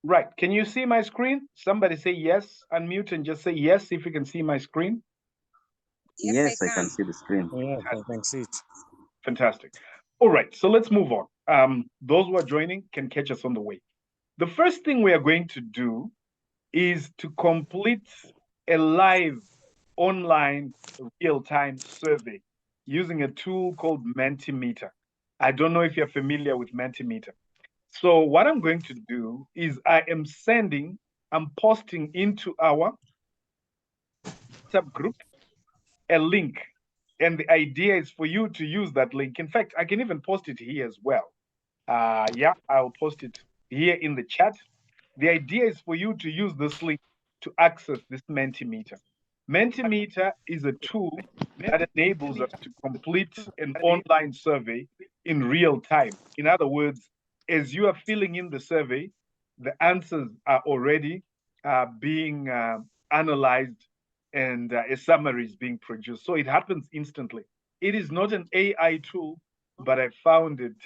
Right. Can you see my screen? Somebody say yes. Unmute and just say yes if you can see my screen. Yes, I can see the screen. Yes, I can see it. Fantastic. All right. So let's move on. Those who are joining can catch us on the way. The first thing we are going to do is to complete a live online real-time survey using a tool called Mentimeter. I don't know if you're familiar with Mentimeter. So what I'm going to do is I'm posting into our WhatsApp group a link. And the idea is for you to use that link. In fact, I can even post it here as well. Yeah, I'll post it here in the chat. The idea is for you to use this link to access this Mentimeter. Mentimeter is a tool that enables us to complete an online survey in real time. In other words, as you are filling in the survey, the answers are already being analyzed and a summary is being produced. So it happens instantly. It is not an AI tool, but I found it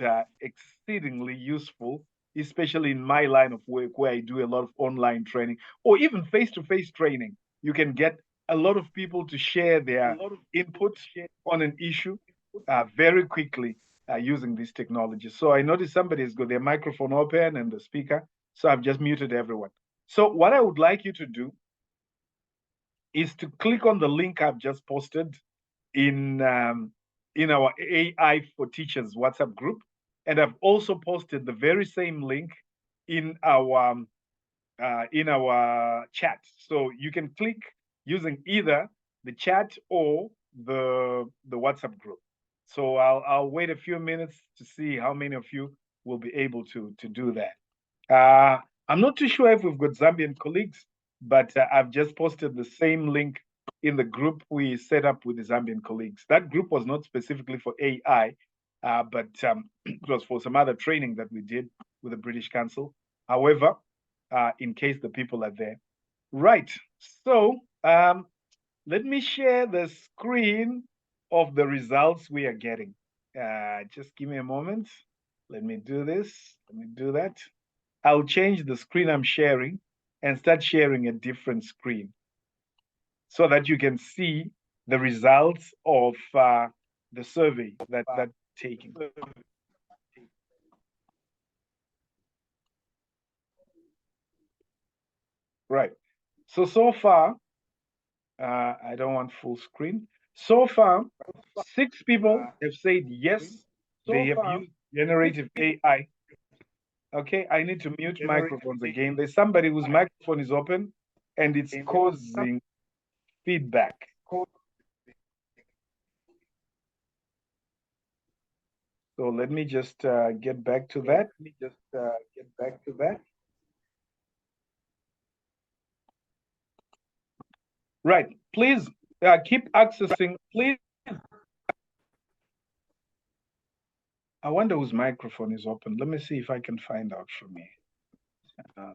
exceedingly useful, especially in my line of work where I do a lot of online training or even face-to-face training. You can get a lot of people to share their input on an issue very quickly using this technology. So I noticed somebody has got their microphone open and the speaker, so I've just muted everyone. So what I would like you to do is to click on the link I've just posted in our AI for Teachers WhatsApp group, and I've also posted the very same link in our chat. So you can click using either the chat or the WhatsApp group. So I'll wait a few minutes to see how many of you will be able to do that. I'm not too sure if we've got Zambian colleagues, but I've just posted the same link in the group we set up with the Zambian colleagues. That group was not specifically for AI, but it was for some other training that we did with the British Council. However, in case the people are there. Right. So let me share the screen of the results we are getting. Just give me a moment. Let me do this. Let me do that. I'll change the screen I'm sharing and start sharing a different screen so that you can see the results of the survey that taking. Right. So far, I don't want full screen. So far, 6 people have said yes, they have used generative AI. Okay, I need to mute microphones again. There's somebody whose microphone is open and it's causing feedback. So let me just get back to that. Right. Please keep accessing. Please. I wonder whose microphone is open. Let me see if I can find out from here.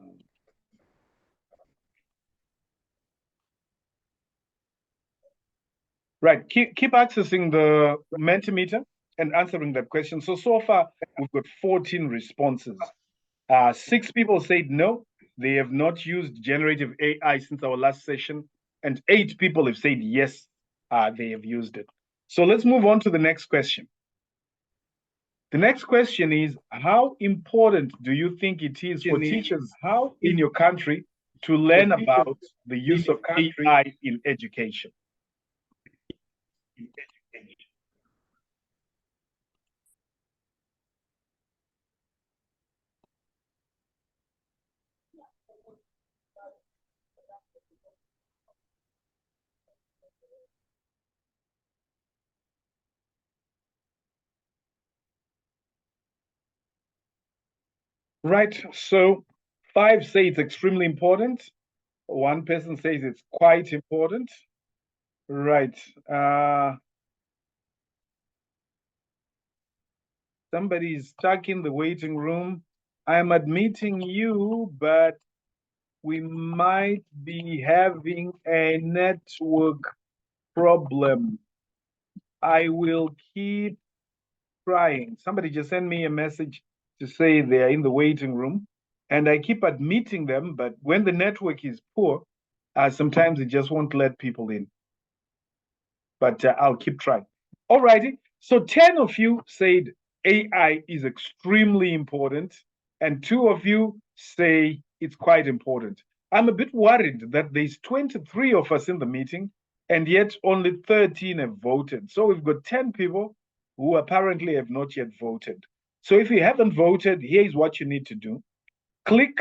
Right. Keep accessing the Mentimeter and answering that question. So far, we've got 14 responses. 6 people said no, they have not used generative AI since our last session, and 8 people have said yes, they have used it. So let's move on to the next question. The next question is, how important do you think it is for teachers in your country to learn about the use of AI in education? Right. So 5 say it's extremely important. 1 person says it's quite important. Right. Somebody's stuck in the waiting room. I'm admitting you, but we might be having a network problem. I will keep trying. Somebody just sent me a message to say they're in the waiting room, and I keep admitting them, but when the network is poor, sometimes it just won't let people in. But I'll keep trying. All righty. So 10 of you said AI is extremely important, and 2 of you say it's quite important. I'm a bit worried that there's 23 of us in the meeting, and yet only 13 have voted. So we've got 10 people who apparently have not yet voted. So if you haven't voted, here's what you need to do. Click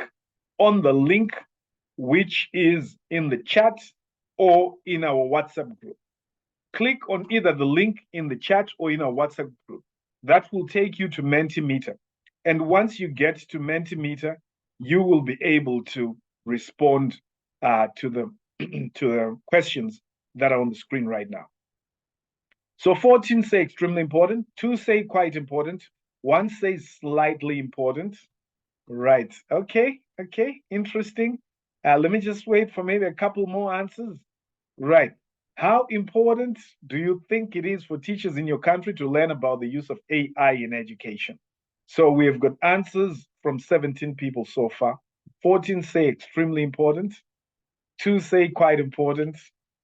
on the link which is in the chat or in our WhatsApp group. Click on either the link in the chat or in our WhatsApp group. That will take you to Mentimeter. And once you get to Mentimeter, you will be able to respond to the to the questions that are on the screen right now. So 14 say extremely important, 2 say quite important, 1 says slightly important. Right. Okay. Interesting. Let me just wait for maybe a couple more answers. Right. How important do you think it is for teachers in your country to learn about the use of AI in education? So we have got answers from 17 people so far. 14 say extremely important, 2 say quite important,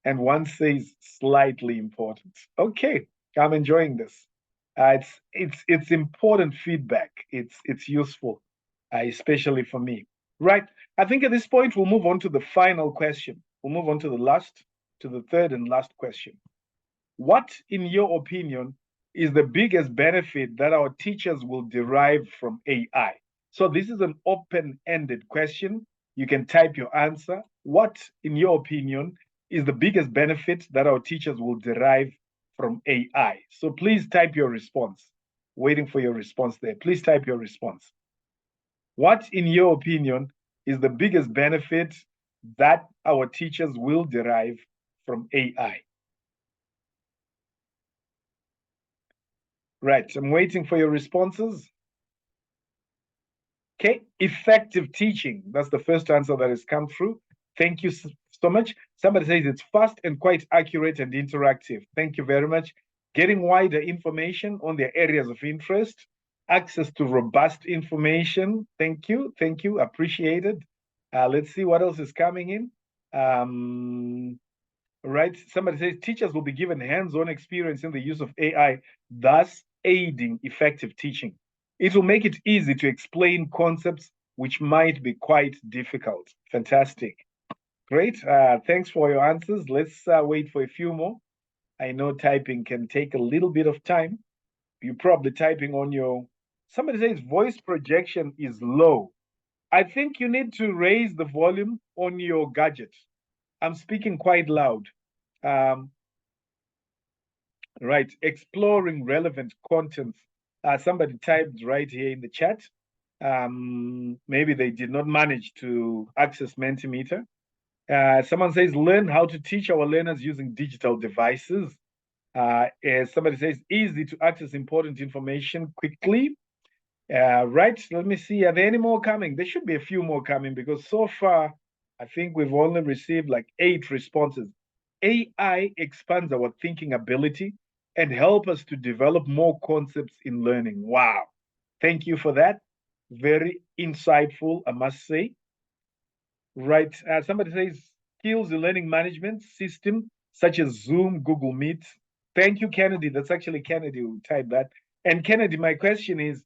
and 1 says slightly important. Okay, I'm enjoying this. It's important feedback. It's useful, especially for me. Right. I think at this point we'll move on to the final question. We'll move on to the third and last question. What, in your opinion, is the biggest benefit that our teachers will derive from AI? So this is an open-ended question. You can type your answer. What, in your opinion, is the biggest benefit that our teachers will derive from AI? So please type your response. Waiting for your response there. Please type your response. What, in your opinion, is the biggest benefit that our teachers will derive from AI? Right, I'm waiting for your responses. Okay, effective teaching. That's the first answer that has come through. Thank you so much. Somebody says it's fast and quite accurate and interactive. Thank you very much. Getting wider information on their areas of interest, access to robust information. Thank you, appreciated. Let's see what else is coming in. Right, somebody says teachers will be given hands-on experience in the use of AI, thus aiding effective teaching. It will make it easy to explain concepts which might be quite difficult. Fantastic. Great. Thanks for your answers. Let's wait for a few more. I know typing can take a little bit of time. You're probably typing on your... Somebody says voice projection is low. I think you need to raise the volume on your gadget. I'm speaking quite loud. Right, exploring relevant content. Somebody typed right here in the chat. Maybe they did not manage to access Mentimeter. Someone says, learn how to teach our learners using digital devices. Somebody says, easy to access important information quickly. Right, let me see, are there any more coming? There should be a few more coming because so far, I think we've only received like 8 responses. AI expands our thinking ability and help us to develop more concepts in learning. Wow. Thank you for that. Very insightful, I must say. Right. Somebody says skills in learning management system, such as Zoom, Google Meet. Thank you, Kennedy. That's actually Kennedy who typed that. And Kennedy, my question is,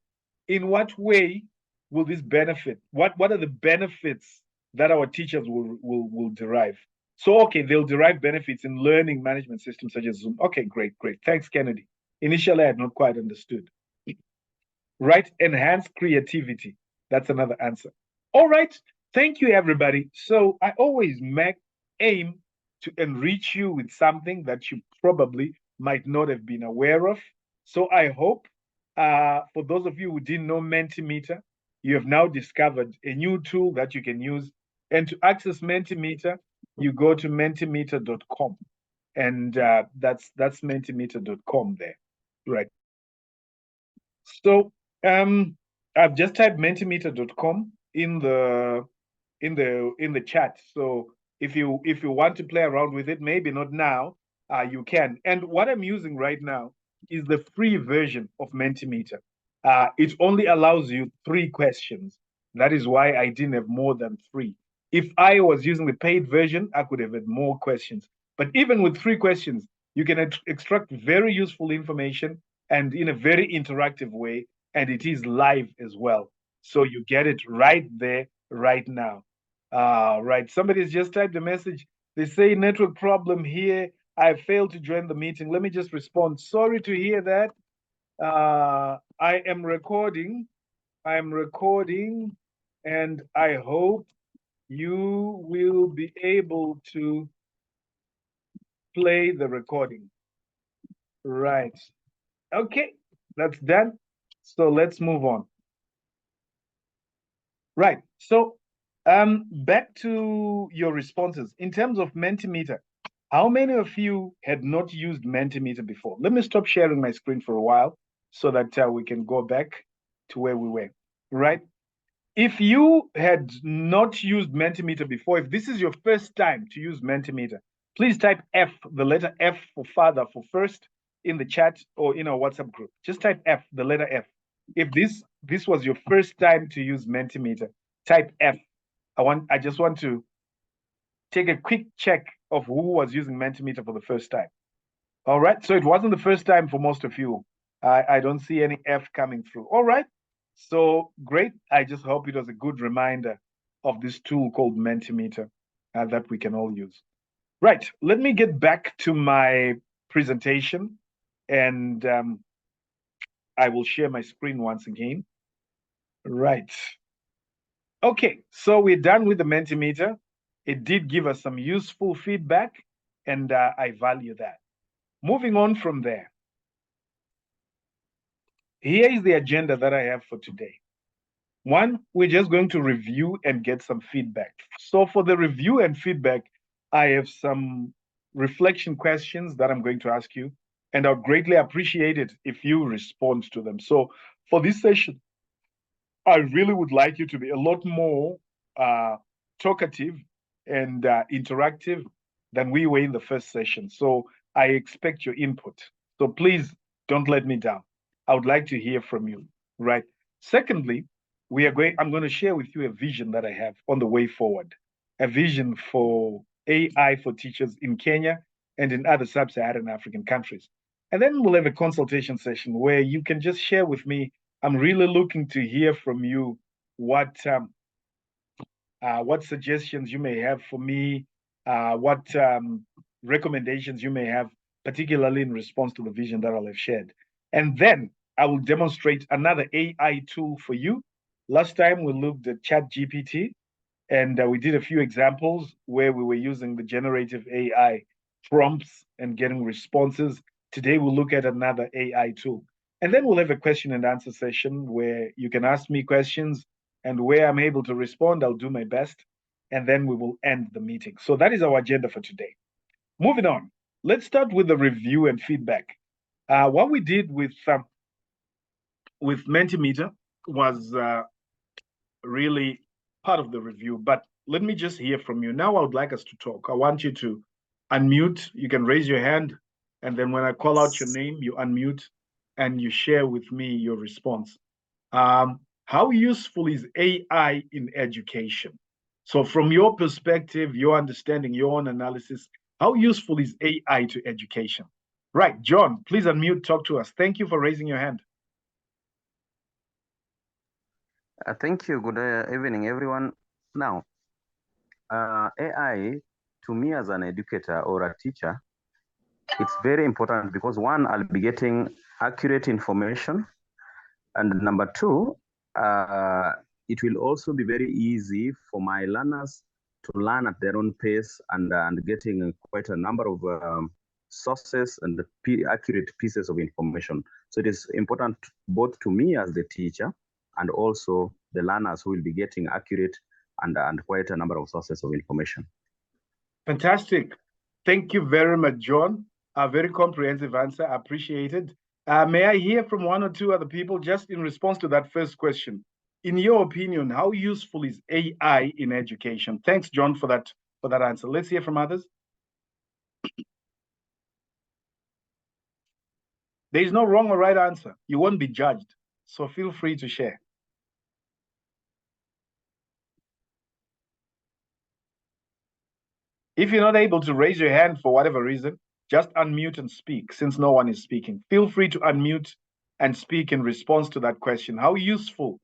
in what way will this benefit? What are the benefits that our teachers will derive? So, okay, they'll derive benefits in learning management systems such as Zoom. Okay, great. Thanks, Kennedy. Initially, I had not quite understood. Right? Enhance creativity. That's another answer. All right. Thank you, everybody. So I always aim to enrich you with something that you probably might not have been aware of. So I hope for those of you who didn't know Mentimeter, you have now discovered a new tool that you can use. And to access Mentimeter, you go to mentimeter.com. And that's mentimeter.com there. Right. So I've just typed mentimeter.com in the chat. So if you want to play around with it, maybe not now, you can. And what I'm using right now is the free version of Mentimeter. It only allows you 3 questions. That is why I didn't have more than 3. If I was using the paid version, I could have had more questions. But even with 3 questions, you can extract very useful information and in a very interactive way, and it is live as well. So you get it right there, right now. Right. Somebody's just typed a message. They say network problem here. I failed to join the meeting. Let me just respond. Sorry to hear that. I am recording. And I hope you will be able to play the recording. Right. Okay, that's done. So let's move on. Right. So back to your responses. In terms of Mentimeter, how many of you had not used Mentimeter before? Let me stop sharing my screen for a while so that we can go back to where we were, right? If you had not used Mentimeter before, if this is your first time to use Mentimeter, please type F, the letter F for father, for first, in the chat or in our WhatsApp group. Just type F, the letter F. If this was your first time to use Mentimeter, type F. I just want to take a quick check of who was using Mentimeter for the first time. All right, so it wasn't the first time for most of you. I don't see any F coming through. All right, so great. I just hope it was a good reminder of this tool called Mentimeter that we can all use. Right, let me get back to my presentation and I will share my screen once again. Right. Okay, so we're done with the Mentimeter. It did give us some useful feedback and I value that. Moving on from there. Here is the agenda that I have for today. One, we're just going to review and get some feedback. So for the review and feedback, I have some reflection questions that I'm going to ask you, and I'll greatly appreciate it if you respond to them. So for this session, I really would like you to be a lot more talkative and interactive than we were in the first session. So I expect your input. So please don't let me down. I would like to hear from you, right? Secondly, I'm going to share with you a vision that I have on the way forward, a vision for AI for teachers in Kenya and in other sub-Saharan African countries. And then we'll have a consultation session where you can just share with me. I'm really looking to hear from you what suggestions you may have for me, what recommendations you may have, particularly in response to the vision that I'll have shared. And then I will demonstrate another AI tool for you. Last time we looked at ChatGPT, and we did a few examples where we were using the generative AI prompts and getting responses. Today we'll look at another AI tool. And then we'll have a question and answer session where you can ask me questions, and where I'm able to respond, I'll do my best. And then we will end the meeting. So that is our agenda for today. Moving on, let's start with the review and feedback. What we did with Mentimeter was really part of the review, but let me just hear from you. Now I would like us to talk. I want you to unmute. You can raise your hand, and then when I call out your name, you unmute and you share with me your response. How useful is AI in education? So from your perspective, your understanding, your own analysis, how useful is AI to education? Right, John, please unmute, talk to us. Thank you for raising your hand. Thank you. Good evening, everyone. Now, AI, to me as an educator or a teacher, it's very important because one, I'll be getting accurate information. And number two, it will also be very easy for my learners to learn at their own pace and getting quite a number of sources and accurate pieces of information. So it is important both to me as the teacher and also the learners who will be getting accurate and quite a number of sources of information. Fantastic. Thank you very much, John. A very comprehensive answer, appreciated. May I hear from one or two other people just in response to that first question? In your opinion, how useful is AI in education? Thanks, John, for that answer. Let's hear from others. There is no wrong or right answer. You won't be judged. So feel free to share. If you're not able to raise your hand for whatever reason, just unmute and speak since no one is speaking. Feel free to unmute and speak in response to that question. How useful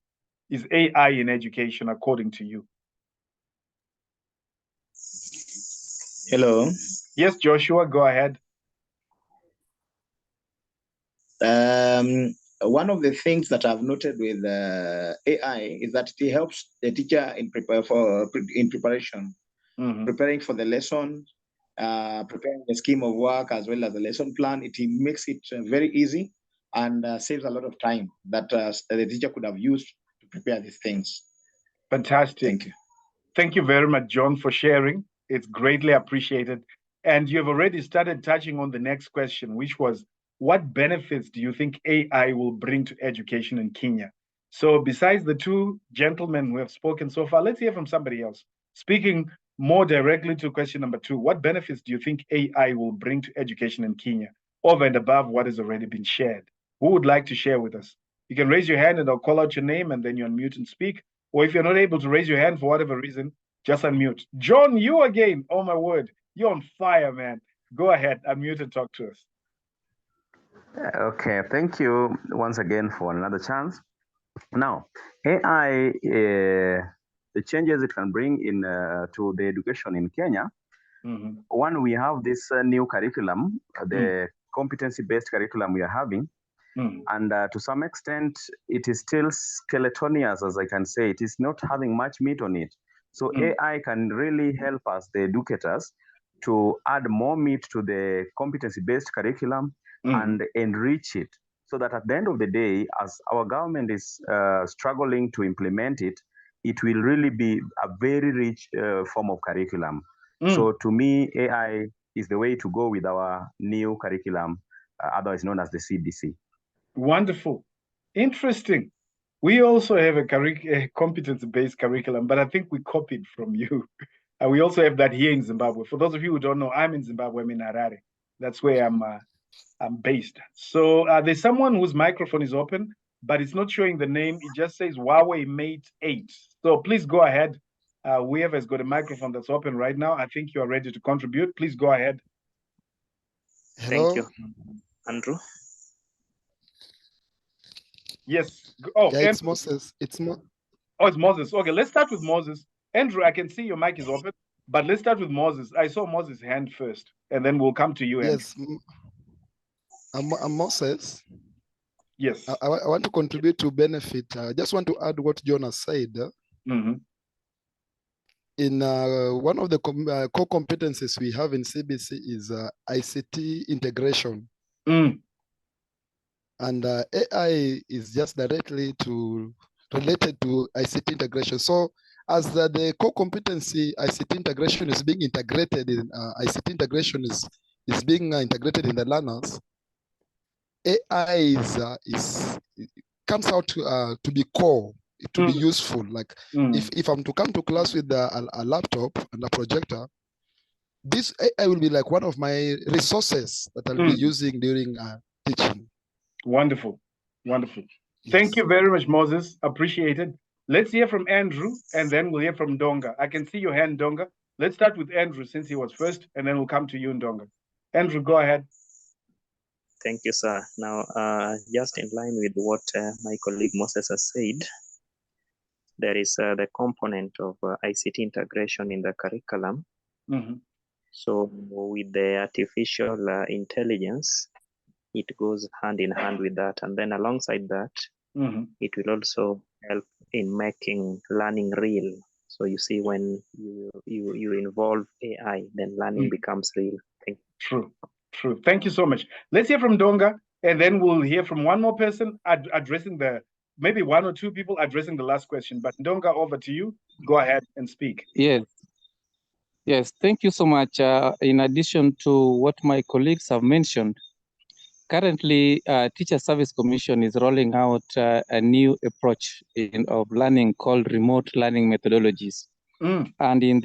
is AI in education according to you? Hello. Yes, Joshua, go ahead. One of the things that I've noted with AI is that it helps the teacher in preparation, preparing for the lesson, preparing the scheme of work as well as the lesson plan. It makes it very easy and saves a lot of time that the teacher could have used to prepare these things. Fantastic. Thank you. Thank you very much, John, for sharing. It's greatly appreciated. And you've already started touching on the next question, which was, what benefits do you think AI will bring to education in Kenya? So besides the two gentlemen who have spoken so far, let's hear from somebody else. Speaking more directly to question number 2, what benefits do you think AI will bring to education in Kenya over and above what has already been shared? Who would like to share with us? You can raise your hand and I'll call out your name and then you unmute and speak. Or if you're not able to raise your hand for whatever reason, just unmute. John, you again. Oh my word. You're on fire, man. Go ahead, unmute and talk to us. Okay, thank you once again for another chance. Now, AI, the changes it can bring in to the education in Kenya. One, we have this new curriculum, the competency-based curriculum we are having. And to some extent, it is still skeletonous, as I can say. It is not having much meat on it. So AI can really help us, the educators, to add more meat to the competency-based curriculum and enrich it, so that at the end of the day, as our government is struggling to implement it, it will really be a very rich form of curriculum. So to me, AI is the way to go with our new curriculum, otherwise known as the CBC. Wonderful. Interesting. We also have a competence-based curriculum, but I think we copied from you. And we also have that here in Zimbabwe. For those of you who don't know, I'm in Zimbabwe, I'm in Harare. That's where I'm based. So there's someone whose microphone is open, but it's not showing the name. It just says Huawei Mate 8. So please go ahead. Whoever has got a microphone that's open right now, I think you are ready to contribute. Please go ahead. Hello. Thank you, Andrew. Yes. Oh, yeah, it's Moses. Oh, it's Moses. Okay, let's start with Moses. Andrew, I can see your mic is open, but let's start with Moses. I saw Moses' hand first, and then we'll come to you. Yes. I'm Moses. Yes. I want to contribute to benefit. I just want to add what Jonas said. In one of the core competencies we have in CBC is ICT integration. And AI is just directly related to ICT integration. So as the core competency ICT integration is being integrated in ICT integration is being integrated in the learners, AI comes out to be core, to be useful. Like if I'm to come to class with a laptop and a projector, this AI will be like one of my resources that I'll be using during teaching. Wonderful. Wonderful. Yes. Thank you very much, Moses. Appreciated. Let's hear from Andrew, and then we'll hear from Ndonga. I can see your hand, Ndonga. Let's start with Andrew since he was first, and then we'll come to you, Ndonga. Andrew, go ahead. Thank you, sir. Now, just in line with what my colleague Moses has said, there is the component of ICT integration in the curriculum. So with the artificial intelligence, it goes hand in hand with that. And then alongside that, it will also help in making learning real. So you see, when you involve AI, then learning becomes real. Thank you. True. Thank you so much. Let's hear from Ndonga, and then we'll hear from one more person addressing maybe one or two people addressing the last question. But Ndonga, over to you. Go ahead and speak. Yes, thank you so much. In addition to what my colleagues have mentioned, currently, Teacher Service Commission is rolling out a new approach of learning called remote learning methodologies. And in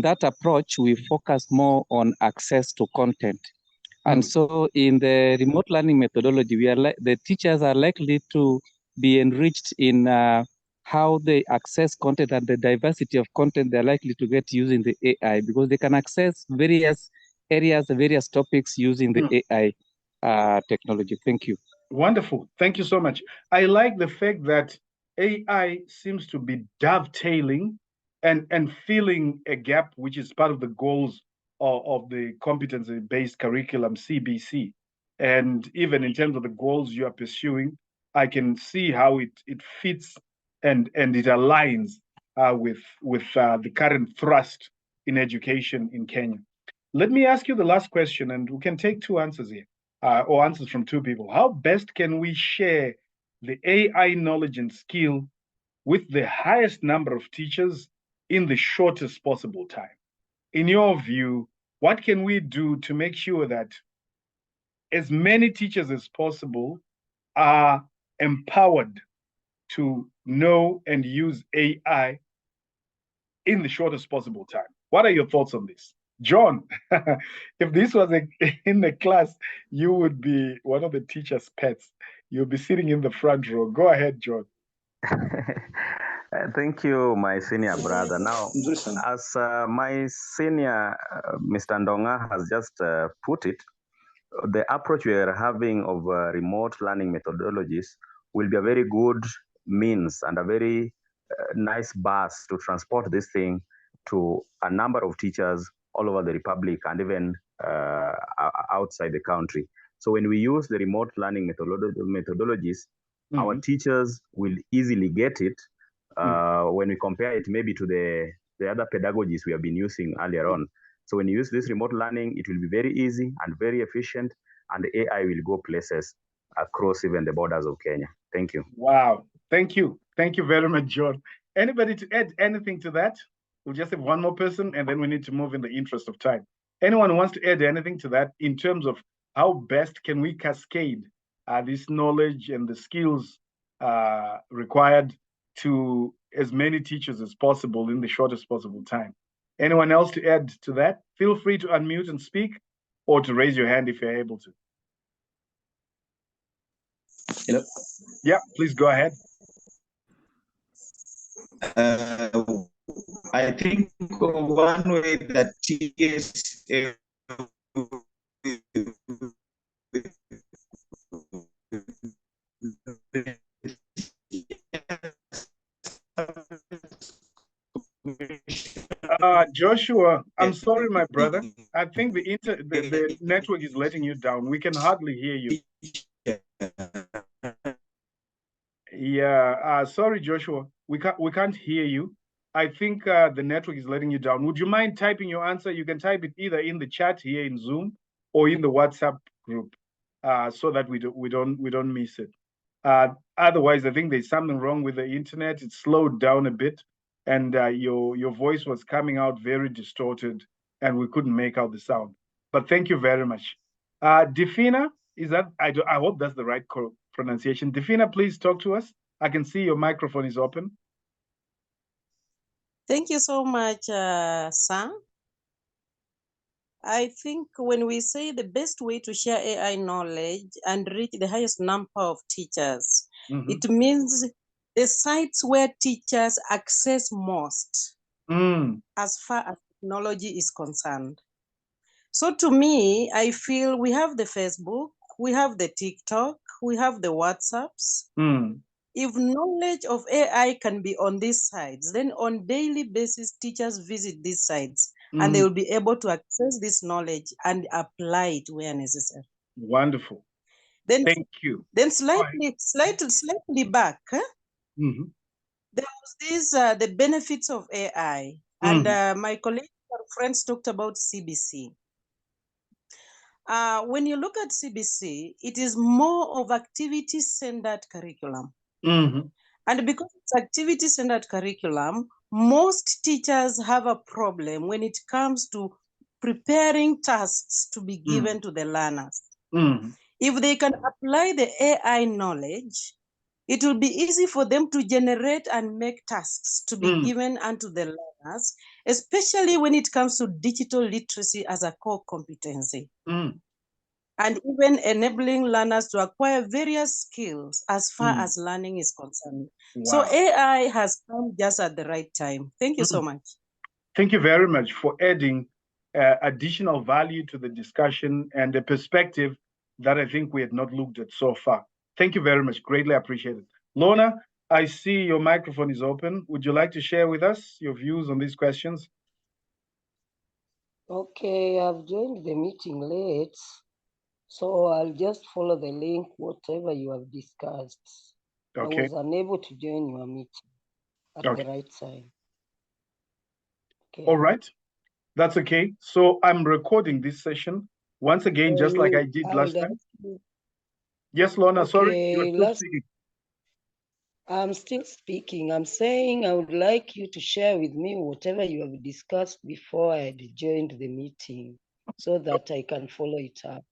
that approach, we focus more on access to content. And so in the remote learning methodology, the teachers are likely to be enriched in how they access content and the diversity of content they're likely to get using the AI, because they can access various areas, various topics using the AI technology. Thank you. Wonderful. Thank you so much. I like the fact that AI seems to be dovetailing and filling a gap, which is part of the goals of the competency-based curriculum, CBC. And even in terms of the goals you are pursuing, I can see how it fits and it aligns with the current thrust in education in Kenya. Let me ask you the last question, and we can take two answers here. Or answers from two people. How best can we share the AI knowledge and skill with the highest number of teachers in the shortest possible time? In your view, what can we do to make sure that as many teachers as possible are empowered to know and use AI in the shortest possible time? What are your thoughts on this? John, if this was in the class, you would be one of the teacher's pets. You'll be sitting in the front row. Go ahead, John. Thank you, my senior brother. Now, as my senior, Mr. Ndonga, has just put it, the approach we are having of remote learning methodologies will be a very good means and a very nice bus to transport this thing to a number of teachers all over the Republic and even outside the country. So when we use the remote learning methodologies, our teachers will easily get it when we compare it maybe to the other pedagogies we have been using earlier on. So when you use this remote learning, it will be very easy and very efficient, and the AI will go places across even the borders of Kenya. Thank you. Wow. Thank you. Thank you very much, John. Anybody to add anything to that? We'll just have one more person, and then we need to move in the interest of time. Anyone who wants to add anything to that in terms of how best can we cascade this knowledge and the skills required to as many teachers as possible in the shortest possible time? Anyone else to add to that? Feel free to unmute and speak, or to raise your hand if you're able to. Hello? Yeah, please go ahead. I think one way that TSA Joshua, I'm sorry, my brother. I think the network is letting you down. We can hardly hear you. Yeah, sorry, Joshua. We can't hear you. I think the network is letting you down. Would you mind typing your answer? You can type it either in the chat here in Zoom or in the WhatsApp group, so that we don't miss it. Otherwise, I think there's something wrong with the internet. It slowed down a bit, and your voice was coming out very distorted, and we couldn't make out the sound. But thank you very much. Defina, is that I hope that's the right pronunciation. Defina, please talk to us. I can see your microphone is open. Thank you so much, Sam. I think when we say the best way to share AI knowledge and reach the highest number of teachers, it means the sites where teachers access most as far as technology is concerned. So to me, I feel we have the Facebook, we have the TikTok, we have the WhatsApps. If knowledge of AI can be on these sites, then on daily basis, teachers visit these sites and they will be able to access this knowledge and apply it where necessary. Wonderful. Then, thank you. Then slightly back, there was this, the benefits of AI. And my colleagues and friends talked about CBC. When you look at CBC, it is more of activity-centered curriculum. And because it's activity-centered curriculum, most teachers have a problem when it comes to preparing tasks to be given to the learners. If they can apply the AI knowledge, it will be easy for them to generate and make tasks to be given unto the learners, especially when it comes to digital literacy as a core competency. And even enabling learners to acquire various skills as far as learning is concerned. Wow. So AI has come just at the right time. Thank you so much. Thank you very much for adding additional value to the discussion and a perspective that I think we had not looked at so far. Thank you very much. Greatly appreciated. Lorna, I see your microphone is open. Would you like to share with us your views on these questions? Okay, I've joined the meeting late, so I'll just follow the link, whatever you have discussed. Okay. I was unable to join your meeting at the right time. Okay. All right. That's okay. So I'm recording this session once again, just like I did last time. Yes, Lorna, sorry, you're still speaking. I'm still speaking. I'm saying I would like you to share with me whatever you have discussed before I had joined the meeting so that I can follow it up.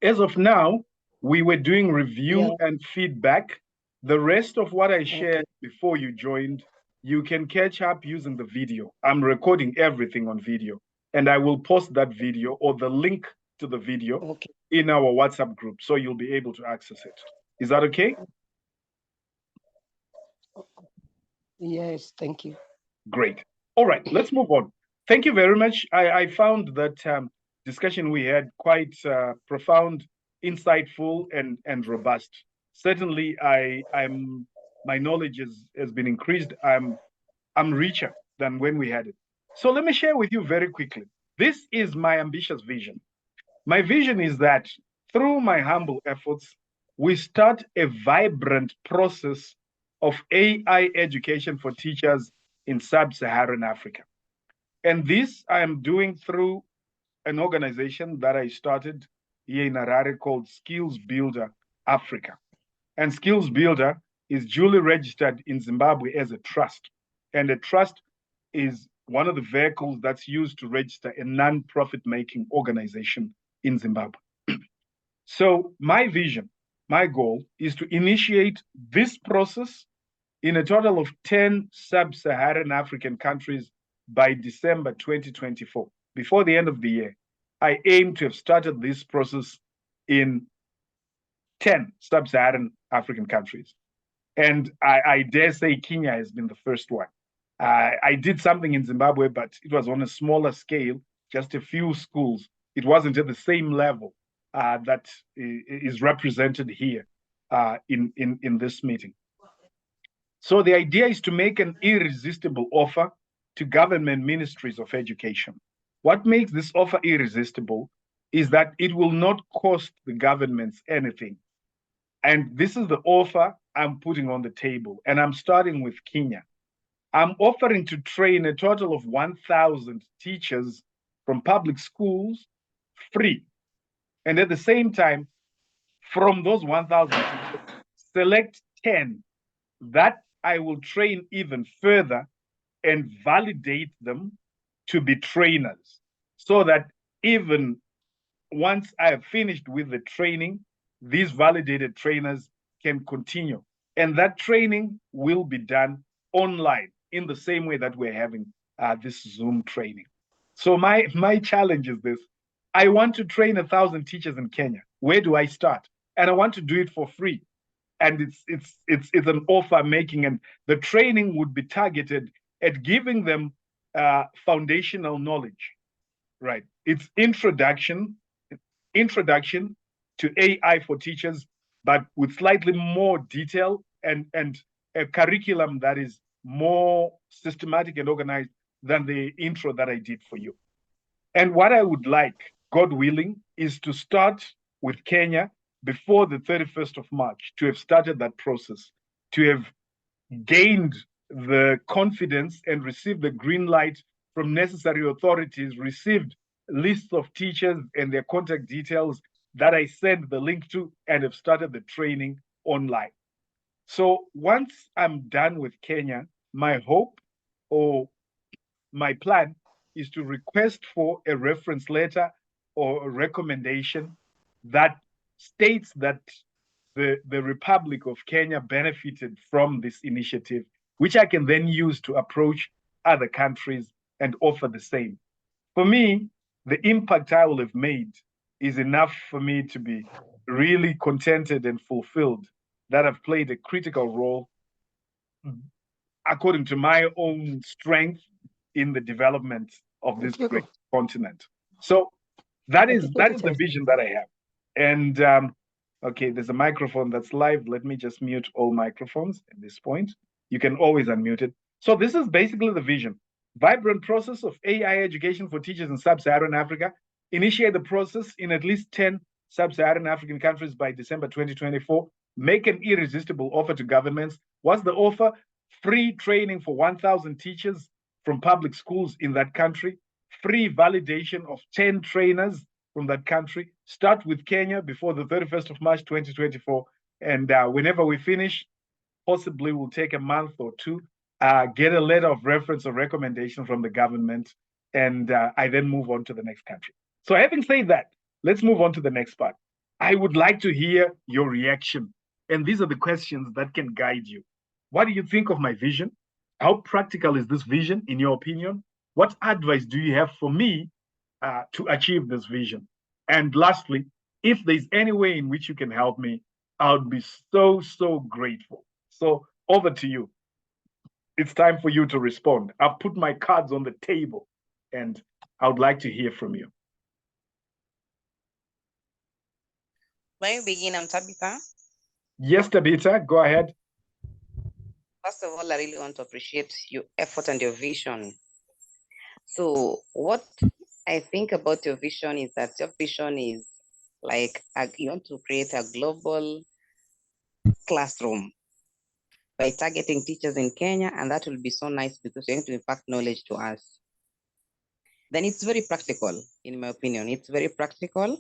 As of now, we were doing review and feedback. The rest of what I shared before you joined, you can catch up using the video. I'm recording everything on video, and I will post that video or the link to the video in our WhatsApp group, so you'll be able to access it. Is that okay? Yes, thank you. Great. All right, let's move on. Thank you very much. I found that discussion we had quite profound, insightful, and robust. Certainly, my knowledge has been increased. I'm richer than when we had it. So let me share with you very quickly. This is my ambitious vision. My vision is that through my humble efforts, we start a vibrant process of AI education for teachers in sub-Saharan Africa. And this I am doing through an organization that I started here in Harare called Skills Builder Africa. And Skills Builder is duly registered in Zimbabwe as a trust. And a trust is one of the vehicles that's used to register a non-profit making organization in Zimbabwe. So my vision, my goal is to initiate this process in a total of 10 sub-Saharan African countries by December 2024. Before the end of the year, I aim to have started this process in 10 sub-Saharan African countries. And I dare say Kenya has been the first one. I did something in Zimbabwe, but it was on a smaller scale, just a few schools. It wasn't at the same level that is represented here in this meeting. So the idea is to make an irresistible offer to government ministries of education. What makes this offer irresistible is that it will not cost the governments anything. And this is the offer I'm putting on the table. And I'm starting with Kenya. I'm offering to train a total of 1,000 teachers from public schools free. And at the same time, from those 1,000 teachers, select 10 that I will train even further and validate them to be trainers, so that even once I have finished with the training, these validated trainers can continue. And that training will be done online in the same way that we're having this Zoom training. So my challenge is this. I want to train 1,000 teachers in Kenya. Where do I start? And I want to do it for free. And it's an offer making, and the training would be targeted at giving them foundational knowledge, right? It's introduction to AI for teachers, but with slightly more detail and a curriculum that is more systematic and organized than the intro that I did for you. And what I would like, God willing, is to start with Kenya before the 31st of March, to have started that process, to have gained the confidence and received the green light from necessary authorities, received lists of teachers and their contact details that I send the link to, and have started the training online. So once I'm done with Kenya, my hope or my plan is to request for a reference letter or a recommendation that states that the Republic of Kenya benefited from this initiative, which I can then use to approach other countries and offer the same. For me, the impact I will have made is enough for me to be really contented and fulfilled that I've played a critical role according to my own strength in the development of this great continent. So that is the vision that I have. And okay, there's a microphone that's live. Let me just mute all microphones at this point. You can always unmute it. So this is basically the vision. Vibrant process of AI education for teachers in sub-Saharan Africa. Initiate the process in at least 10 sub-Saharan African countries by December 2024. Make an irresistible offer to governments. What's the offer? Free training for 1,000 teachers from public schools in that country. Free validation of 10 trainers from that country. Start with Kenya before the 31st of March 2024. And whenever we finish, possibly we'll take a month or two, get a letter of reference or recommendation from the government, and I then move on to the next country. So having said that, let's move on to the next part. I would like to hear your reaction. And these are the questions that can guide you. What do you think of my vision? How practical is this vision, in your opinion? What advice do you have for me to achieve this vision? And lastly, if there's any way in which you can help me, I would be so, so grateful. So over to you. It's time for you to respond. I've put my cards on the table and I would like to hear from you. May I begin? I'm Tabitha. Yes, Tabitha, go ahead. First of all, I really want to appreciate your effort and your vision. So what I think about your vision is that your vision is like you want to create a global classroom by targeting teachers in Kenya, and that will be so nice because you're going to impart knowledge to us. Then it's very practical, in my opinion. It's very practical.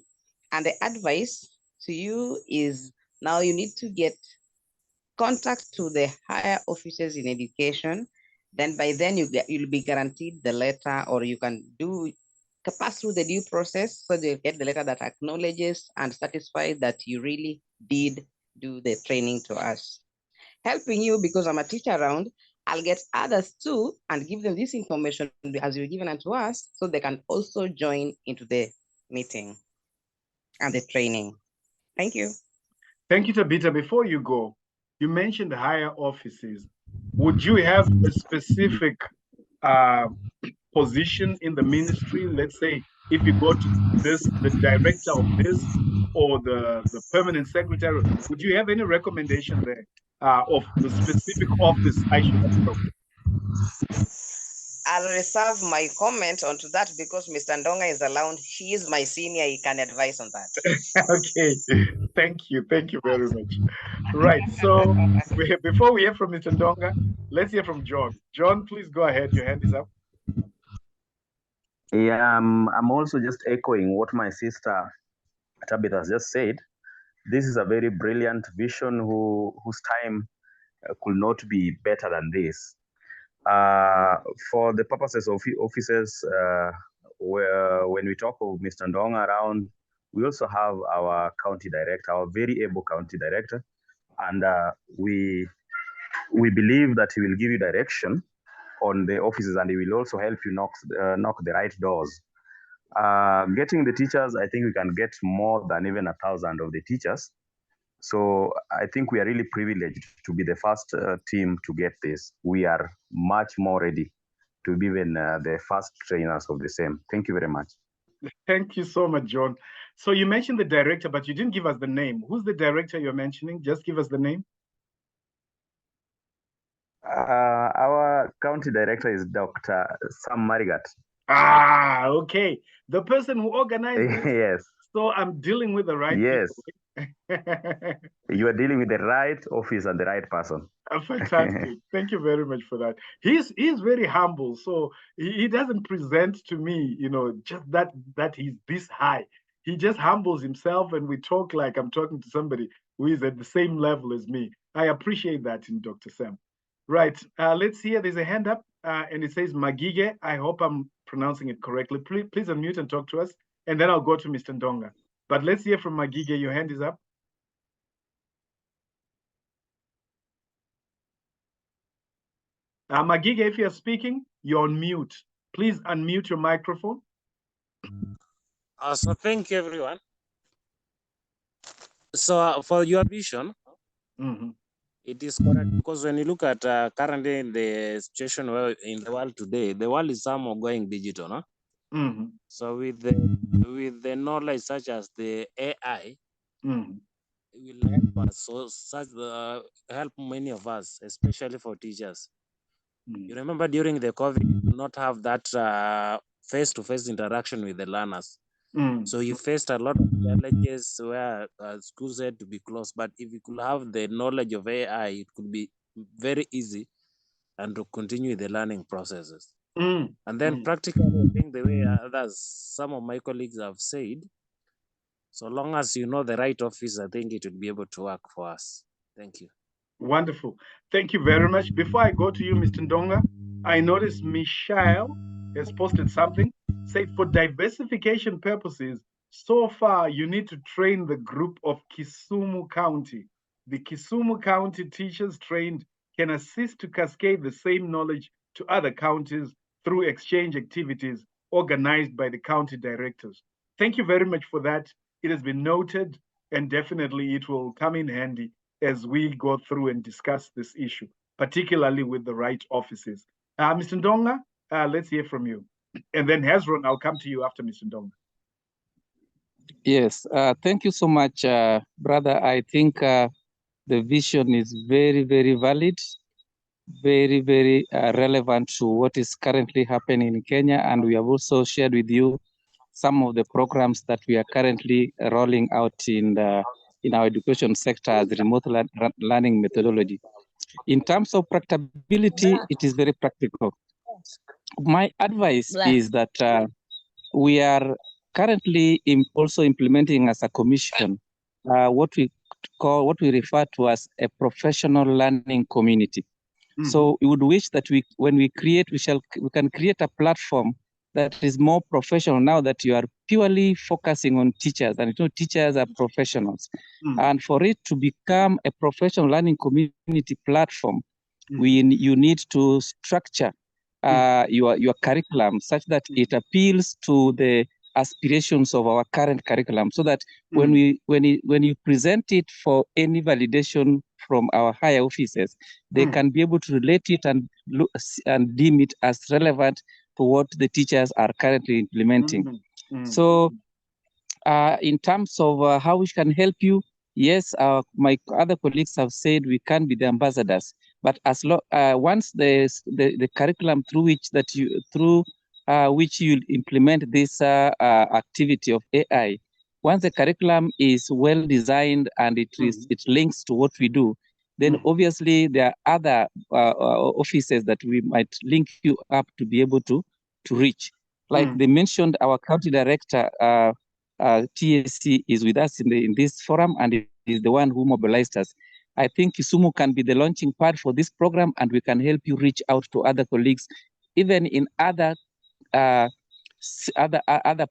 And the advice to you is now you need to get contact to the higher officers in education. Then by then you'll be guaranteed the letter, or you can pass through the due process so you get the letter that acknowledges and satisfies that you really did do the training to us. Helping you because I'm a teacher around, I'll get others too and give them this information as you're given unto us so they can also join into the meeting and the training. Thank you. Thank you, Tabitha. Before you go, you mentioned higher offices. Would you have a specific position in the ministry? Let's say if you go to this, the director of this, or the permanent secretary, would you have any recommendation there of the specific office I should approach? I'll reserve my comment onto that because Mr. Ndonga is around. He is my senior. He can advise on that. Okay. Thank you. Thank you very much. Right. So before we hear from Mr. Ndonga, let's hear from John. John, please go ahead. Your hand is up. Yeah, I'm also just echoing what my sister Tabitha has just said. This is a very brilliant vision whose time could not be better than this. For the purposes of officers, when we talk of Mr. Ndonga around, we also have our county director, our very able county director, and we believe that he will give you direction on the offices, and he will also help you knock the right doors. Getting the teachers, I think we can get more than even 1,000 of the teachers. So I think we are really privileged to be the first team to get this. We are much more ready to be even the first trainers of the same. Thank you very much. Thank you so much, John. So you mentioned the director, but you didn't give us the name. Who's the director you're mentioning? Just give us the name. Our county director is Dr. Sam Marigat. Ah, okay. The person who organized this. Yes. So I'm dealing with the right yes. people. You are dealing with the right office and the right person. Fantastic. Thank you very much for that. He's very humble. So he doesn't present to me, just that he's this high. He just humbles himself and we talk like I'm talking to somebody who is at the same level as me. I appreciate that in Dr. Sam. Right. Let's hear. There's a hand up and it says Magige. I hope I'm pronouncing it correctly. Please unmute and talk to us. And then I'll go to Mr. Ndonga. But let's hear from Magige. Your hand is up. Magige, if you're speaking, you're on mute. Please unmute your microphone. So thank you, everyone. So for your vision, it is correct, because when you look at currently in the situation where in the world today, the world is somehow going digital, no? So with the knowledge such as the AI, it will help us. So help many of us, especially for teachers. You remember during the COVID, you did not have that face-to-face interaction with the learners. So you faced a lot of challenges where schools had to be closed. But if you could have the knowledge of AI, it could be very easy and to continue the learning processes. And then practically, I think the way some of my colleagues have said, so long as you know the right office, I think it would be able to work for us. Thank you. Wonderful. Thank you very much. Before I go to you, Mr. Ndonga, I noticed Michelle has posted something, said for diversification purposes, so far you need to train the group of Kisumu County. The Kisumu County teachers trained can assist to cascade the same knowledge to other counties through exchange activities organized by the county directors. Thank you very much for that. It has been noted, and definitely it will come in handy as we go through and discuss this issue, particularly with the right offices. Mr. Ndonga, let's hear from you. And then Hezron, I'll come to you after Mr. Ndonga. Yes, thank you so much, brother. I think the vision is very, very valid, very, very relevant to what is currently happening in Kenya. And we have also shared with you some of the programs that we are currently rolling out in our education sector as the remote learning methodology. In terms of practicability, it is very practical. My advice is that we are currently also implementing as a commission what we refer to as a professional learning community. So we would wish that when we create, we can create a platform that is more professional now that you are purely focusing on teachers, and teachers are professionals. And for it to become a professional learning community platform, you need to structure your curriculum such that it appeals to the aspirations of our current curriculum, so that when you present it for any validation from our higher officers, they can be able to relate it and deem it as relevant to what the teachers are currently implementing. So in terms of how we can help you, yes, my other colleagues have said we can be the ambassadors, but once the curriculum through which you implement this activity of AI, once the curriculum is well designed and it links to what we do, then obviously there are other offices that we might link you up to be able to reach. Like they mentioned, our county director, TSC, is with us in this forum and is the one who mobilized us. I think Kisumu can be the launching pad for this program, and we can help you reach out to other colleagues, even in other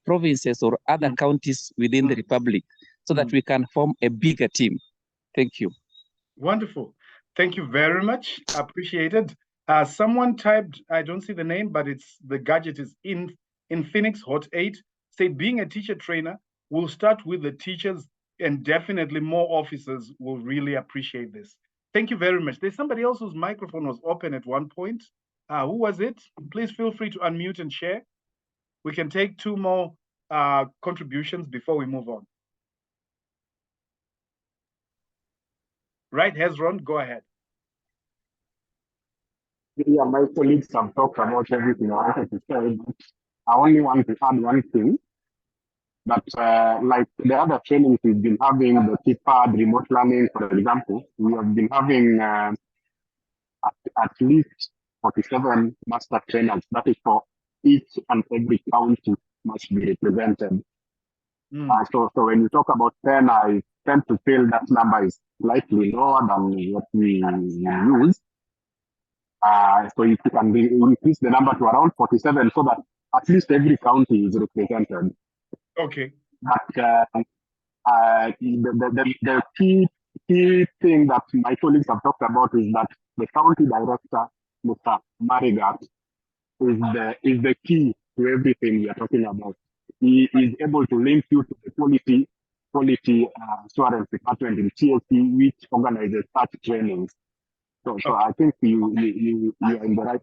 provinces or other counties within the Republic, so that we can form a bigger team. Thank you. Wonderful. Thank you very much. Appreciated. Someone typed, I don't see the name, but the gadget is in Phoenix Hot 8, said being a teacher trainer will start with the teachers, and definitely more officers will really appreciate this. Thank you very much. There's somebody else whose microphone was open at one point. Who was it? Please feel free to unmute and share. We can take 2 more contributions before we move on. Right, Hezron, go ahead. Yeah, my colleagues have talked about everything I wanted to say. I only want to add one thing, that like the other trainings we've been having, the TPAD, remote learning, for example, we have been having at least 47 master trainers. That is for each and every county must be represented. So when you talk about 10, I tend to feel that number is slightly lower than what we use. So if you can increase the number to around 47, so that at least every county is represented. Okay. But the key thing that my colleagues have talked about is that the county director, Mr. Marigat, is the key to everything we are talking about. He is able to link you to the quality assurance department in TSC, which organizes such trainings. So I think you are in the right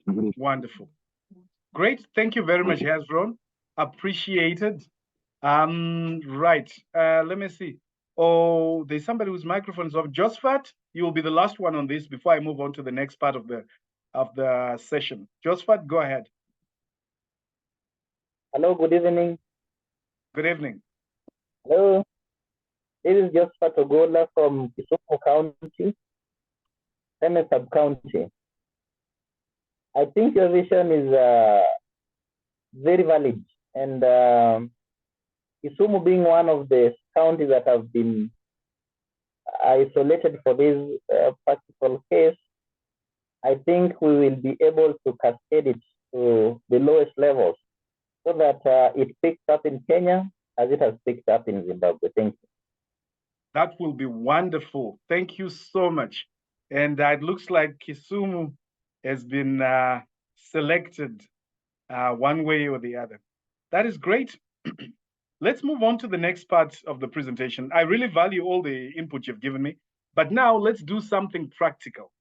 group. Wonderful. Great. Thank you very much, Hezron. Appreciated. Right. Let me see. Oh, there's somebody whose microphone is off. Josephat, you will be the last one on this before I move on to the next part of the session. Josephat, go ahead. Hello, good evening. Good evening. Hello. This is Josephat Ogola from Kisumu County, Seme Sub-County. I think your vision is very valid, and Kisumu being one of the counties that have been isolated for this particular case, I think we will be able to cascade it to the lowest levels so that it picks up in Kenya as it has picked up in Zimbabwe. Thank you. That will be wonderful. Thank you so much. And it looks like Kisumu has been selected one way or the other. That is great. Let's move on to the next part of the presentation. I really value all the input you've given me, but now let's do something practical.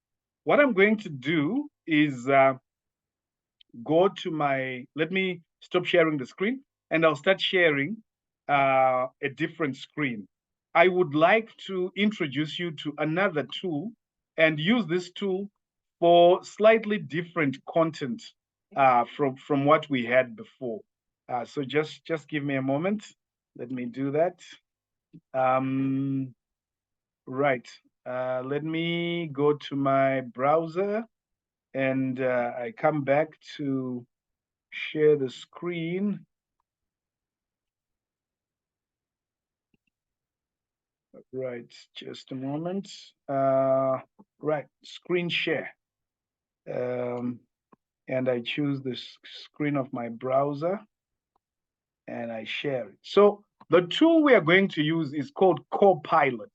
What I'm going to do is go to let me stop sharing the screen, and I'll start sharing a different screen. I would like to introduce you to another tool and use this tool for slightly different content from what we had before. So just give me a moment. Let me do that. Right. Let me go to my browser, and I come back to share the screen. Right, just a moment. Right, screen share. And I choose the screen of my browser and I share it. So the tool we are going to use is called Copilot,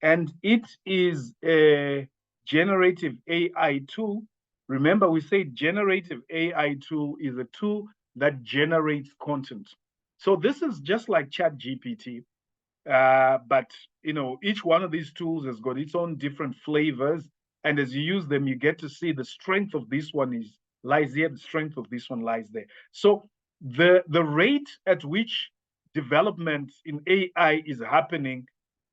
and it is a generative AI tool. Remember, we say generative AI tool is a tool that generates content. So this is just like ChatGPT, but each one of these tools has got its own different flavors, and as you use them, you get to see the strength of this one lies here, the strength of this one lies there. So the rate at which development in AI is happening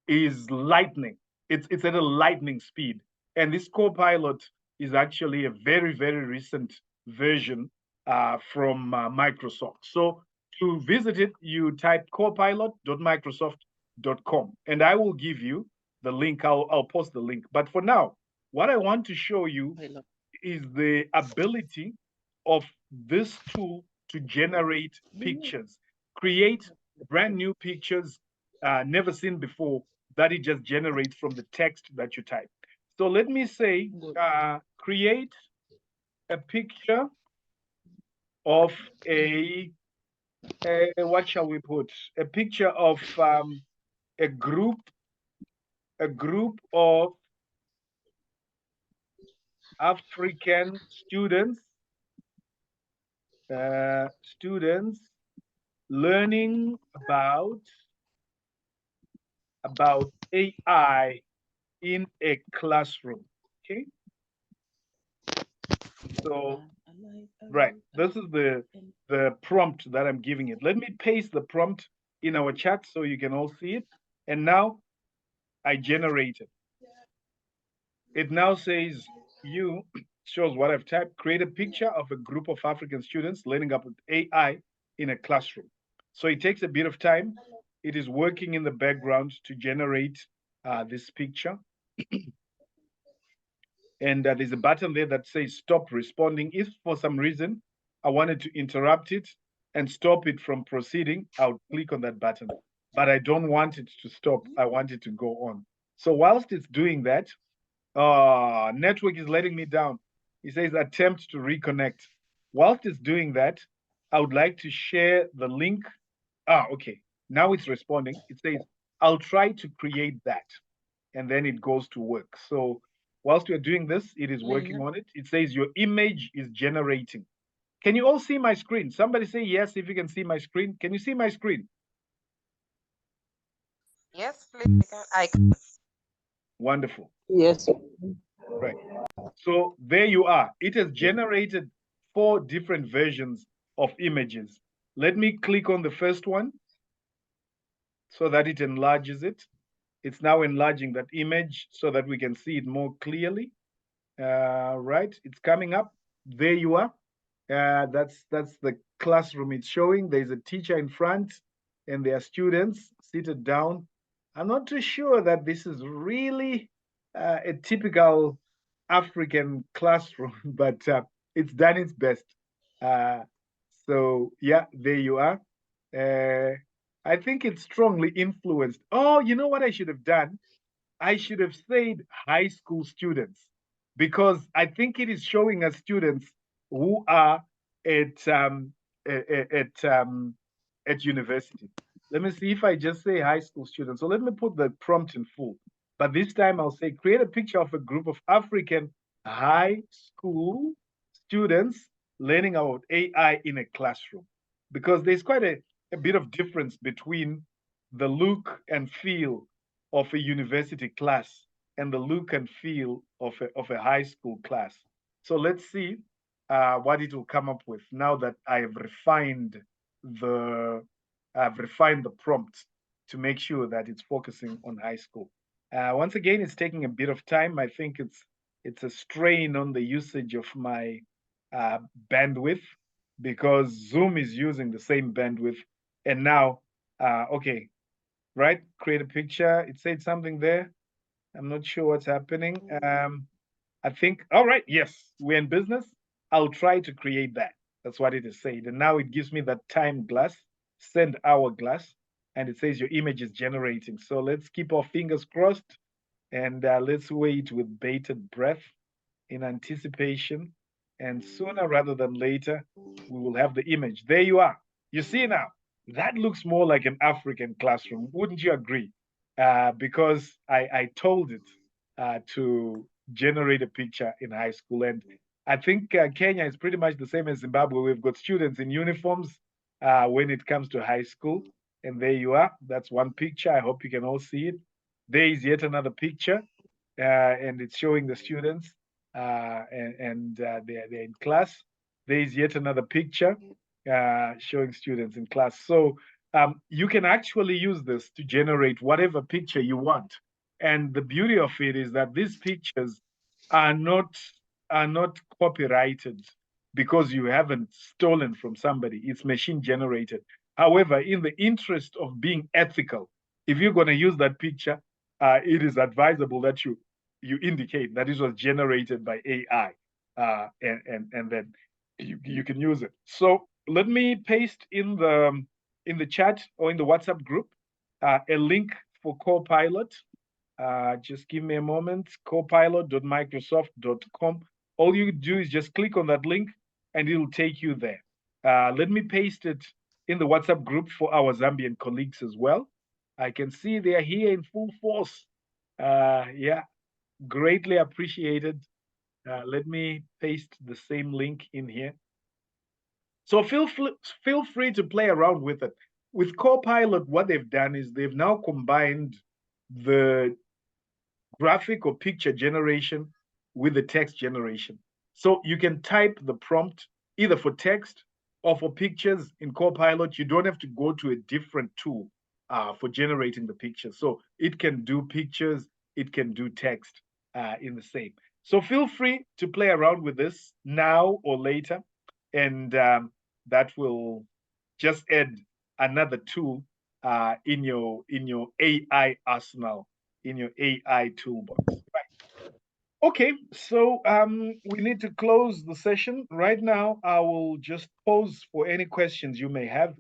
is lightning. It's at a lightning speed, and this Copilot is actually a very, very recent version from Microsoft. So to visit it, you type copilot.microsoft.com, and I will give you the link. I'll post the link. But for now, what I want to show you is the ability of this tool to generate pictures, create brand new pictures never seen before, that it just generates from the text that you type. So let me say, create a picture of what shall we put? A picture of a group of African students learning about AI in a classroom. Okay. So, right, this is the prompt that I'm giving it. Let me paste the prompt in our chat so you can all see it. And now I generate it. It now says, shows what I've typed, create a picture of a group of African students learning about AI in a classroom. So it takes a bit of time. It is working in the background to generate this picture. And there's a button there that says stop responding. If for some reason I wanted to interrupt it and stop it from proceeding, I'll click on that button. But I don't want it to stop. I want it to go on. So whilst it's doing that, network is letting me down. It says attempt to reconnect. Whilst it's doing that, I would like to share the link. Okay. Now it's responding. It says, I'll try to create that. And then it goes to work. So whilst you're doing this, it is working on it. It says your image is generating. Can you all see my screen? Somebody say yes if you can see my screen. Can you see my screen? Yes, please. I can. Wonderful. Yes. Right. So there you are. It has generated 4 different versions of images. Let me click on the first one so that it enlarges it. It's now enlarging that image so that we can see it more clearly. Right, it's coming up. There you are. That's the classroom it's showing. There's a teacher in front and there are students seated down. I'm not too sure that this is really a typical African classroom, but it's done its best. So yeah, there you are. I think it's strongly influenced. Oh, you know what I should have done? I should have said high school students, because I think it is showing us students who are at university. Let me see if I just say high school students. So let me put the prompt in full. But this time I'll say create a picture of a group of African high school students learning about AI in a classroom, because there's quite a bit of difference between the look and feel of a university class and the look and feel of a high school class. So let's see what it will come up with now that I have refined the prompt to make sure that it's focusing on high school. Once again, it's taking a bit of time. I think it's a strain on the usage of my bandwidth, because Zoom is using the same bandwidth. And now, okay, right? Create a picture. It said something there. I'm not sure what's happening. I think, all right, yes, we're in business. I'll try to create that. That's what it is saying. And now it gives me that time glass, send hourglass, and it says your image is generating. So let's keep our fingers crossed and let's wait with bated breath in anticipation. And sooner rather than later, we will have the image. There you are. You see now, that looks more like an African classroom. Wouldn't you agree? Because I told it to generate a picture in high school. And I think Kenya is pretty much the same as Zimbabwe. We've got students in uniforms when it comes to high school. And there you are. That's one picture. I hope you can all see it. There is yet another picture, and it's showing the students, and they're in class. There is yet another picture showing students in class. So you can actually use this to generate whatever picture you want. And the beauty of it is that these pictures are not copyrighted because you haven't stolen from somebody. It's machine generated. However, in the interest of being ethical, if you're going to use that picture, it is advisable that you indicate that it was generated by AI, and then you can use it. So let me paste in the chat or in the WhatsApp group a link for Copilot. Just give me a moment. Copilot.microsoft.com. All you do is just click on that link and it'll take you there. Let me paste it in the WhatsApp group for our Zambian colleagues as well. I can see they are here in full force. Yeah, greatly appreciated. Let me paste the same link in here. So feel free to play around with it. With Copilot, what they've done is they've now combined the graphic or picture generation with the text generation. So you can type the prompt either for text or for pictures in Copilot. You don't have to go to a different tool for generating the pictures. So it can do pictures, it can do text in the same. So feel free to play around with this now or later, and that will just add another tool in your AI arsenal, in your AI toolbox. Right. Okay, so we need to close the session. Right now, I will just pause for any questions you may have.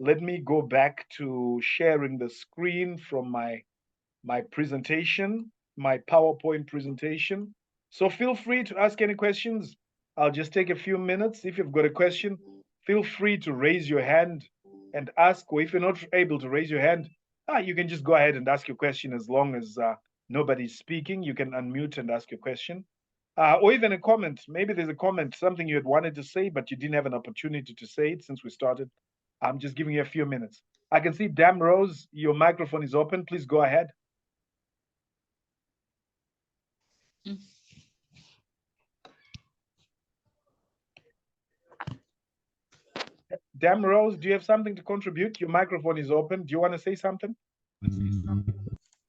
Let me go back to sharing the screen from my presentation, my PowerPoint presentation. So feel free to ask any questions. I'll just take a few minutes. If you've got a question, feel free to raise your hand and ask, or if you're not able to raise your hand, you can just go ahead and ask your question. As long as nobody's speaking, you can unmute and ask your question. Or even a comment. Maybe there's a comment, something you had wanted to say, but you didn't have an opportunity to say it since we started. I'm just giving you a few minutes. I can see Dam Rose, your microphone is open. Please go ahead. Dam Rose, do you have something to contribute? Your microphone is open. Do you want to say something?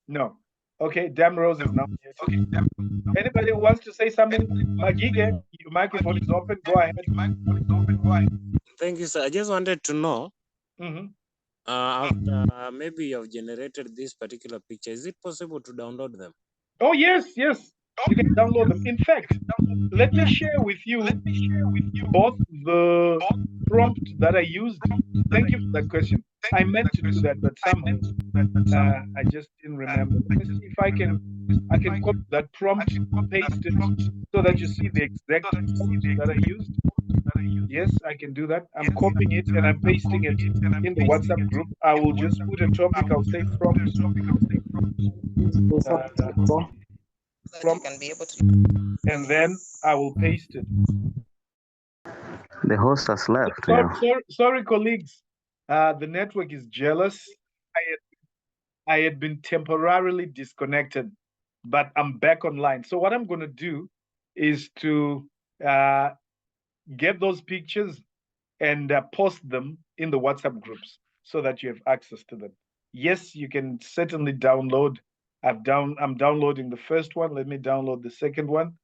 No. Okay, Dam Rose is now here. Okay. Anybody who wants to say something? Magige, your microphone is open. Go ahead. Thank you, sir. I just wanted to know, after maybe you have generated this particular picture, is it possible to download them? Oh, yes, yes. You can download them. In fact, let me share with you both the prompt that I used. Thank you for that question. I meant to do that, but somehow I just didn't remember. Let me see if I can copy that prompt, paste it, so that you see the exact prompt that I used. Yes, I can do that. I'm copying it and I'm pasting it in the WhatsApp group. I will just put a topic. I'll say prompt. You can be able to. And then I will paste it. The host has left. Sorry, colleagues. The network is jealous. I had been temporarily disconnected, but I'm back online. So what I'm going to do is to get those pictures and post them in the WhatsApp groups so that you have access to them. Yes, you can certainly download. I'm downloading the first one. Let me download the second one.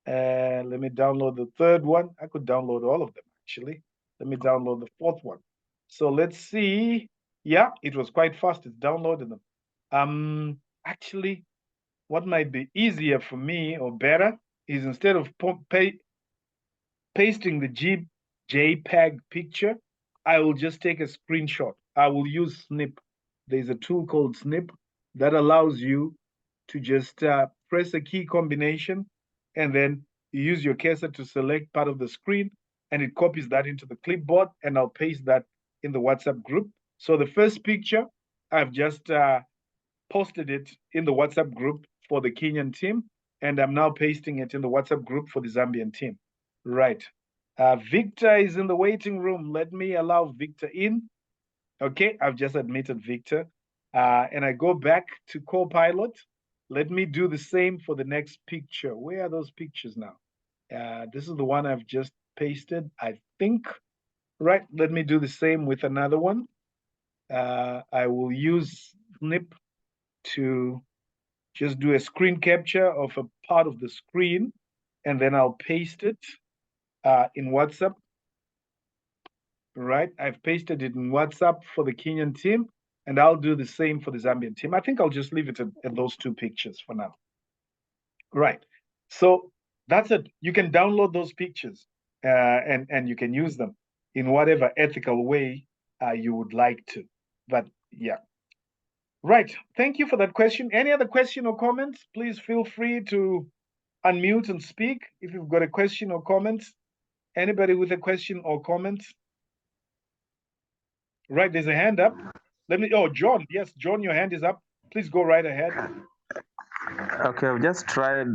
Let me download the third one. I could download all of them, actually. Let me download the fourth one. So let's see. Yeah, it was quite fast. It's downloaded them. Actually, what might be easier for me or better is instead of pasting the JPEG picture, I will just take a screenshot. I will use Snip. There's a tool called Snip that allows you to just press a key combination, and then you use your cursor to select part of the screen, and it copies that into the clipboard, and I'll paste that in the WhatsApp group. So the first picture, I've just posted it in the WhatsApp group for the Kenyan team, and I'm now pasting it in the WhatsApp group for the Zambian team. Right. Victor is in the waiting room. Let me allow Victor in. Okay, I've just admitted Victor. And I go back to Copilot. Let me do the same for the next picture. Where are those pictures now? This is the one I've just pasted, I think. Right, let me do the same with another one. I will use Snip to just do a screen capture of a part of the screen, and then I'll paste it in WhatsApp. Right, I've pasted it in WhatsApp for the Kenyan team, and I'll do the same for the Zambian team. I think I'll just leave it at those two pictures for now. Right, so that's it. You can download those pictures and you can use them in whatever ethical way you would like to. But yeah. Right, thank you for that question. Any other question or comments? Please feel free to unmute and speak if you've got a question or comment. Anybody with a question or comment? Right, there's a hand up. John, yes, John, your hand is up. Please go right ahead. Okay, I've just tried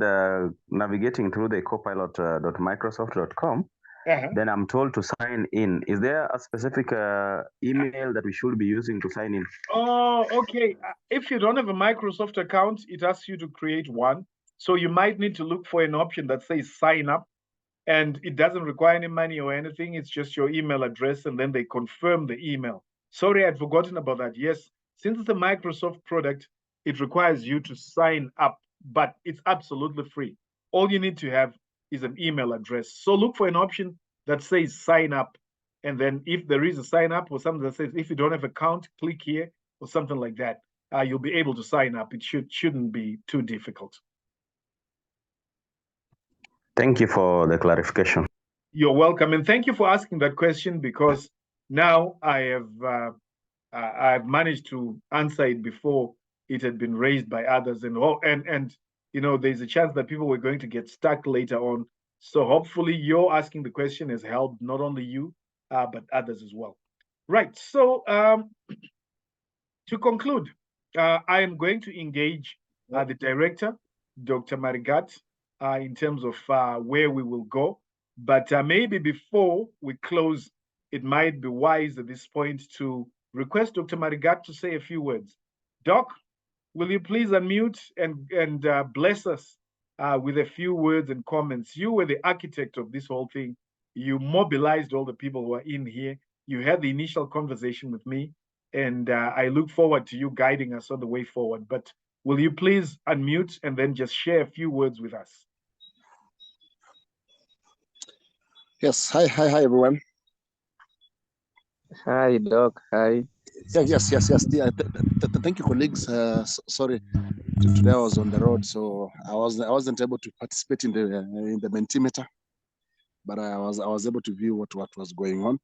navigating through the copilot.microsoft.com. Then I'm told to sign in. Is there a specific email that we should be using to sign in? Oh, okay. If you don't have a Microsoft account, it asks you to create one. So you might need to look for an option that says sign up. And it doesn't require any money or anything. It's just your email address, and then they confirm the email. Sorry, I'd forgotten about that. Yes, since it's a Microsoft product, it requires you to sign up, but it's absolutely free. All you need to have is an email address. So look for an option that says sign up. And then if there is a sign up or something that says, if you don't have an account, click here or something like that, you'll be able to sign up. It shouldn't be too difficult. Thank you for the clarification. You're welcome, and thank you for asking that question, because now I've managed to answer it before it had been raised by others, and you know, there's a chance that people were going to get stuck later on. So hopefully, your asking the question has helped not only you but others as well. Right. So to conclude, I am going to engage the director, Dr. Marigat, in terms of where we will go. But maybe before we close, it might be wise at this point to request Dr. Marigat to say a few words. Doc, will you please unmute and bless us with a few words and comments? You were the architect of this whole thing. You mobilized all the people who are in here. You had the initial conversation with me, and I look forward to you guiding us on the way forward. But will you please unmute and then just share a few words with us? Yes. Hi, everyone. Hi, Doc. Hi. Yes. Thank you, colleagues. Sorry, today I was on the road, so I wasn't able to participate in the Mentimeter, but I was able to view what was going on.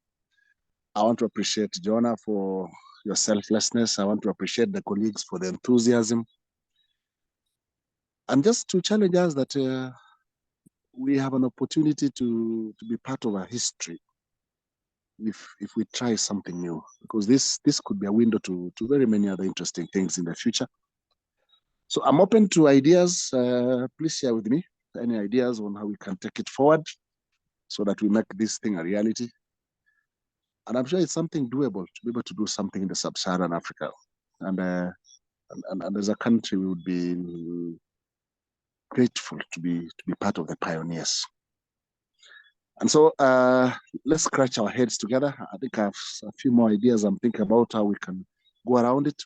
I want to appreciate Jonah for your selflessness. I want to appreciate the colleagues for the enthusiasm, and just to challenge us that we have an opportunity to be part of our history if we try something new, because this could be a window to very many other interesting things in the future. So I'm open to ideas. Please share with me any ideas on how we can take it forward so that we make this thing a reality. And I'm sure it's something doable to be able to do something in the sub-Saharan Africa. And as a country, we would be grateful to be part of the pioneers. And so let's scratch our heads together. I think I have a few more ideas I'm thinking about how we can go around it.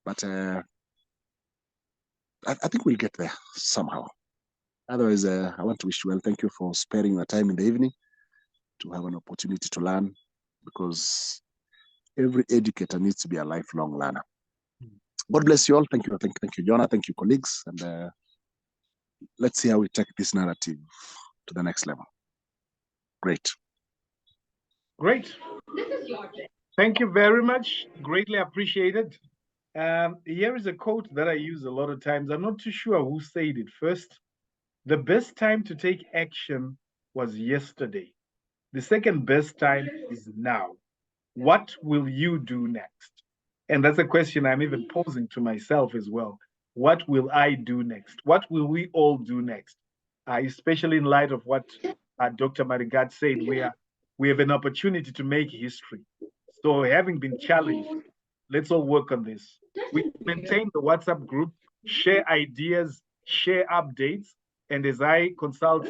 But I think we'll get there somehow. Otherwise, I want to wish you well. Thank you for sparing your time in the evening to have an opportunity to learn, because every educator needs to be a lifelong learner. God bless you all. Thank you, Jonah. Thank you, colleagues. And let's see how we take this narrative to the next level. Great. Thank you very much. Greatly appreciated. Here is a quote that I use a lot of times. I'm not too sure who said it first. The best time to take action was yesterday. The second best time is now. What will you do next? And that's a question I'm even posing to myself as well. What will I do next? What will we all do next? Especially in light of what Dr. Marigat said, we have an opportunity to make history. So having been challenged, let's all work on this. We maintain the WhatsApp group, share ideas, share updates. And as I consult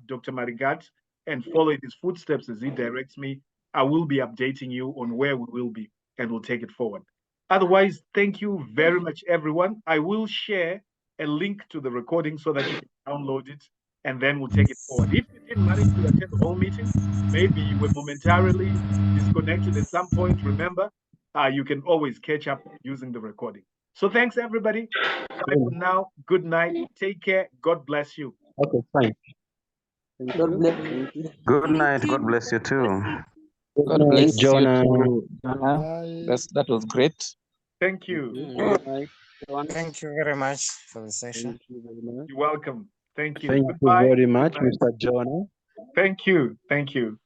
Dr. Marigat and follow in his footsteps as he directs me, I will be updating you on where we will be, and we'll take it forward. Otherwise, thank you very much, everyone. I will share a link to the recording so that you can download it, and then we'll take it forward. If you didn't manage to attend the whole meeting, maybe you were momentarily disconnected at some point, remember, you can always catch up using the recording. So thanks, everybody. Bye for now. Good night. Take care. God bless you. Okay, fine. God bless you. Good night. God bless you too. God bless Jonah. you too. That was great. Thank you. Thank you very much for the session. You're welcome. Thank you. Thank Goodbye. you very much, Mr. Jonah. Thank you. Thank you.